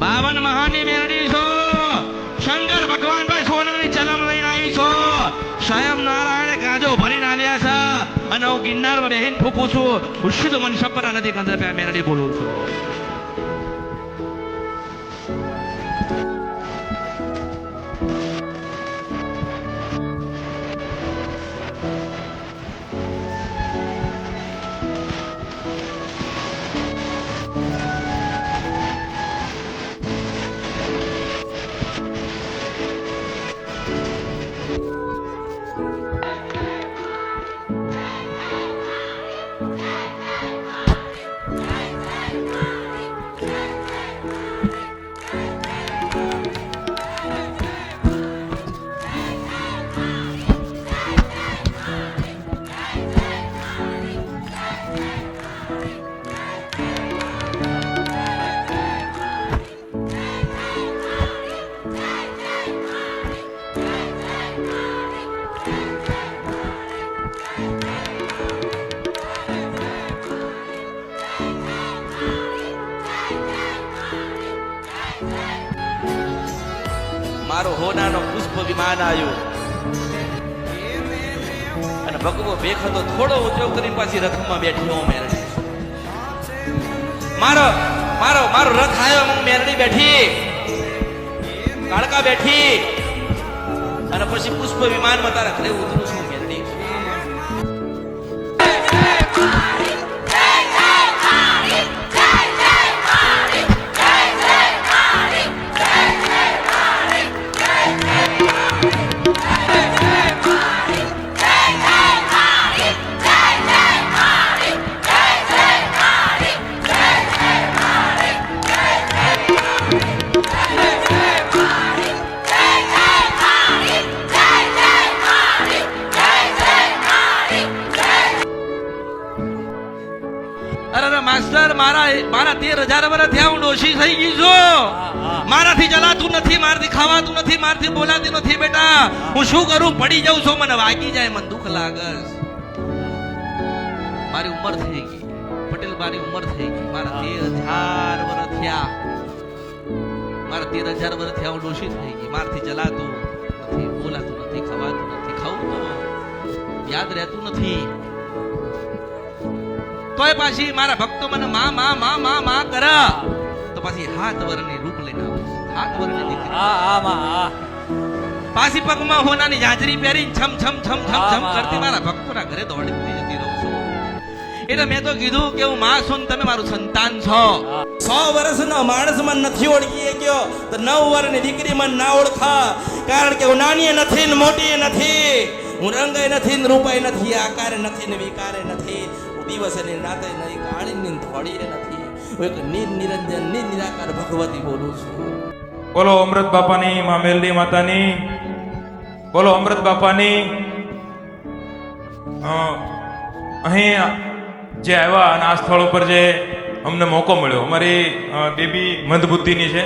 52 મહાની મેરડી છો શંકર ભગવાન ભાઈ સોનાની ચલમ લઈને આવી છો સ્વયં નારાયણે ગાજો ભરીને આલ્યા છે અને હું ગિરનારમાં બેહીને ફૂકું છું હું શુદ્ધ મન સપરા નથી કંદર મેરડી બોલું છું મારો હોનાનો પુષ્પ વિમાન આવ્યો અને ભગવો બેખતો થોડો ઉદ્યોગ કરી પાછી રથમાં બેઠી હું મેરડી મારો મારો મારો રથ આવ્યો હું મેરડી બેઠી કાળકા બેઠી અને પછી પુષ્પ વિમાનમાં તારા ઘરે ઉતરું છું મેરડી માસ્ટર મારા 13,000 વર્ષ થયા હું ડોશી થઈ ગઈ છું મારાથી ચલાતું નથી મારાથી ખાવાતું નથી મારાથી બોલાતી નથી બેટા હું શું કરું પડી જાઉં છું મને વાગી જાય મને દુઃખ લાગે મારી ઉંમર થઈ ગઈ પટેલ મારી ઉંમર થઈ ગઈ મારા 13,000 વર્ષ થયા મારા 13,000 વર્ષ થયા હું ડોશી થઈ ગઈ મારાથી ચલાતું નથી બોલાતું નથી ખાવાતું નથી ખાવું તો યાદ રહેતું નથી તોય પાછી મારા ભક્તો મને માં માં માં માં માં કરે તો પાછી 7 વર્ષની રૂપ લઈને આવે 7 વર્ષની દીકરી પાછી પગમાં હોનાની જાજરી પહેરીને છમ છમ છમ છમ છમ કરતી મારા ભક્તોના ઘરે દોડી જતી રહું છું એટલે મેં તો કીધું કે હું માં છું તમે મારું સંતાન છો 100 વર્ષનો માણસ મને નથી ઓળખી ગયો તો 9 વર્ષની દીકરી મને ના ઓળખા કારણ કે હું નાની નથી ને મોટી નથી હું રંગે નથી ને રૂપાઈ નથી આકારે નથી ને વિકારે નથી દિવસ અને રાતે નહીં કાળી ને ધોળી નથી હું એક નિરંજન નિરાકાર ભગવતી બોલું છું બોલો અમૃત બાપાની માં મેલડી માતાની બોલો અમૃત બાપાની અહીં જે આવ્યા અને આ સ્થળ ઉપર જે અમને મોકો મળ્યો અમારી બેબી મંદબુદ્ધિની છે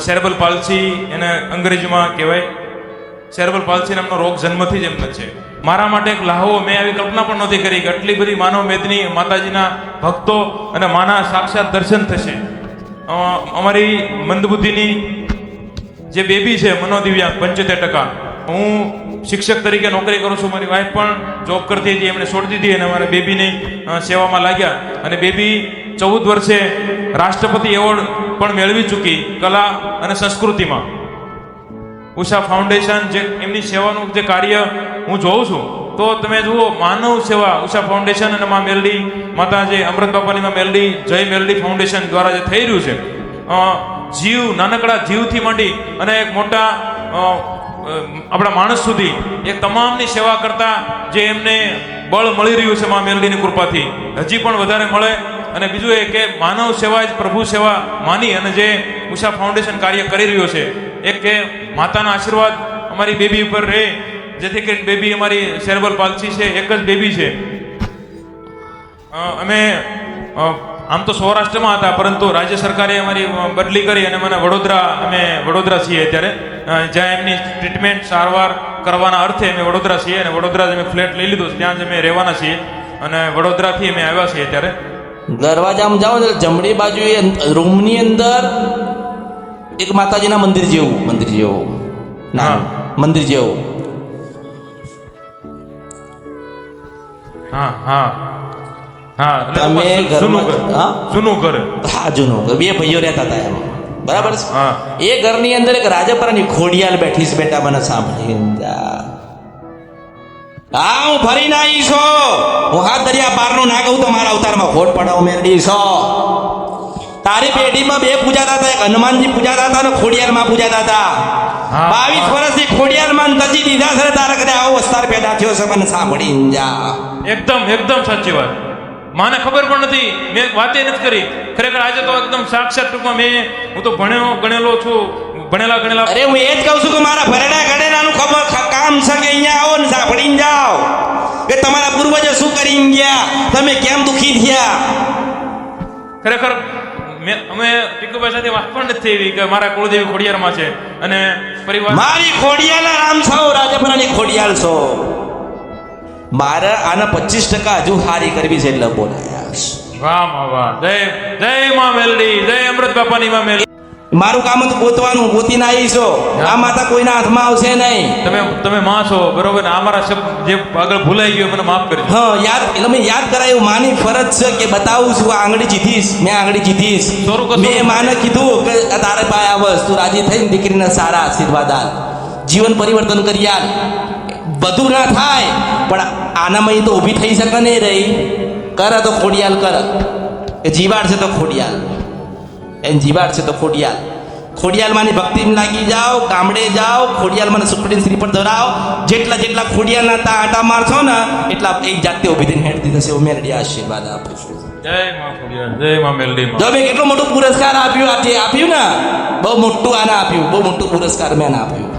સેરેબ્રલ પાલ્સી એને અંગ્રેજીમાં કહેવાય સેરેબ્રલ પાલ્સી નામનો રોગ જન્મથી જ એમને છે મારા માટે એક લાહવો મેં આવી કલ્પના પણ નહોતી કરી કે આટલી બધી માનવ મેદની માતાજીના ભક્તો અને માના સાક્ષાત દર્શન થશે અમારી મંદબુદ્ધિની જે બેબી છે મનોદિવ્યાંગ 75% હું શિક્ષક તરીકે નોકરી કરું છું મારી વાઈફ પણ જોબ કરતી હતી એમણે છોડી દીધી અને મારા બેબીની સેવામાં લાગ્યા અને બેબી 14 વર્ષે રાષ્ટ્રપતિ એવોર્ડ પણ મેળવી ચૂકી કલા અને સંસ્કૃતિમાં ઉષા ફાઉન્ડેશન જે એમની સેવાનું જે કાર્ય હું જોઉં છું તો તમે જુઓ માનવ સેવા ઉષા ફાઉન્ડેશન અને માં મેલડી માતા જે અમૃત બાપાની માં મેલડી જય મેલડી ફાઉન્ડેશન દ્વારા જે થઈ રહ્યું છે જીવ નાનકડા જીવથી માંડી અને એક મોટા આપણા માણસ સુધી એ તમામની સેવા કરતા જે એમને બળ મળી રહ્યું છે માં મેલડીની કૃપાથી હજી પણ વધારે મળે અને બીજું એ કે માનવ સેવા જ પ્રભુ સેવા માની અને જે ઉષા ફાઉન્ડેશન કાર્ય કરી રહ્યો છે એક કે માતાના આશીર્વાદ અમારી બેબી ઉપર રહે જેથી કરીને બેબી અમારી સેરેબ્રલ પાલ્સી છે એક જ બેબી છે અમે આમ તો સૌરાષ્ટ્રમાં હતા પરંતુ રાજ્ય સરકારે અમારી બદલી કરી અને મને વડોદરા છીએ અત્યારે જ્યાં એમની ટ્રીટમેન્ટ સારવાર કરવાના અર્થે અમે વડોદરા છીએ અને વડોદરા જ અમે ફ્લેટ લઈ લીધો ત્યાં જ અમે રહેવાના છીએ અને વડોદરાથી અમે આવ્યા છીએ અત્યારે દરવાજામાં જાઓ એટલે જમણી બાજુ રૂમની અંદર એક માતાજીના મંદિર જેવું ના હા. મંદિર જેવું. હા હા હા એટલે તમે જૂનું ઘર ઘરમાં હા? જૂનું ઘર હા જૂનું ઘર. બે ભાઈઓ રહેતા હતા એમ, બરાબર છે? હા. એ ઘરની અંદર એક રાજપરાની ખોડિયાલ બેઠી છે. બેટા મને સાંભળી જા. હા, હું ફરીને આવી છું. હું હાથ દરિયા પારનો ના કહું તો મારા અવતારમાં ખોટ પડાવ મેરડી છો. તારી પેઢીમાં બે પૂજાતા હતા, એક હનુમાનજી પૂજાતા હતા અને ખોડિયારમાં પૂજાતા હતા. હા. 22 વર્ષથી ખોડિયારમાં તજી દીધા છે. તારે કદે આવો વસ્તાર પેદા થયો છે. મને સાંભળી જા. એકદમ એકદમ સાચી વાત. માને ખબર પણ નથી, મેં વાતે નથી કરી. ખરેખર આજે તો એકદમ સાક્ષાત ટૂંકમાં હું તો ગણેલો છું, ગણેલા અરે હું એ જ કહું છું કે મારા ભરેડા ગણેલાનું કામ છે કે અહીંયા આવો ને સાંભળીને જાઓ કે તમારા પૂર્વજો શું કરીને ગયા, તમે કેમ દુખી થયા. ખરેખર અમે ટીકુભાઈ સાથે વાત પણ નથી થઈ કે મારા કુળદેવી ખોડિયારમાં છે અને પરિવાર મારી ખોડિયાના રામ છો, રાજપરાની ખોડિયાલ છો. મારે આના 25% હજુ હારી કરવી છે એટલે બોલાયા. વાહ વાહ જય જય માં મેલડી, જય અમૃત બાપાની માં મેલડી. મારું કામ હતું ગોતવાનું, ગોતીને આવી છો. આ માતા કોઈના હાથમાં આવશે નહીં. તમે માં છો, બરોબર ને? આ મારા શબ્દ જે આગળ ભૂલાઈ ગયો મને માફ કરજો. હા યાદ, એટલે મેં યાદ કરાયું. માની ફરજ છે કે બતાવું છું આ આંગળી જીતીશ, મેં આંગળી જીતીશ. સોરું કશું મેં માને કીધું કે આ તારે પાસે આવસ, તું રાજી થઈને દીકરીને સારા આશીર્વાદ આલ, જીવન પરિવર્તન કરી આલ. બધું ના થાય પણ આનામાં તો ઊભી થઈ શકે નહીં રહી. કરે તો ખોડિયાલ કરે, એ જીવાડ છે તો ખોડિયાલ, એમ જીવાડ છે તો ખોડિયાલ. ખોડિયાલ માની ભક્તિમાં લાગી જાઓ, ગામડે જાઓ, ખોડિયાલ મને સુખડીને શ્રીફળ ધરાવો. જેટલા ખોડિયાલના આટા મારશો ને એટલા એક જાતે ઊભી થઈને હેડતી થશે. હું મેરડી આશીર્વાદ આપું છું. જય માં ખોડિયાર, જય માં મેલડી માં. જો મેં કેટલો મોટો પુરસ્કાર આપ્યું ને, બહુ મોટું આને આપ્યું, બહુ મોટું પુરસ્કાર મેં આપ્યું.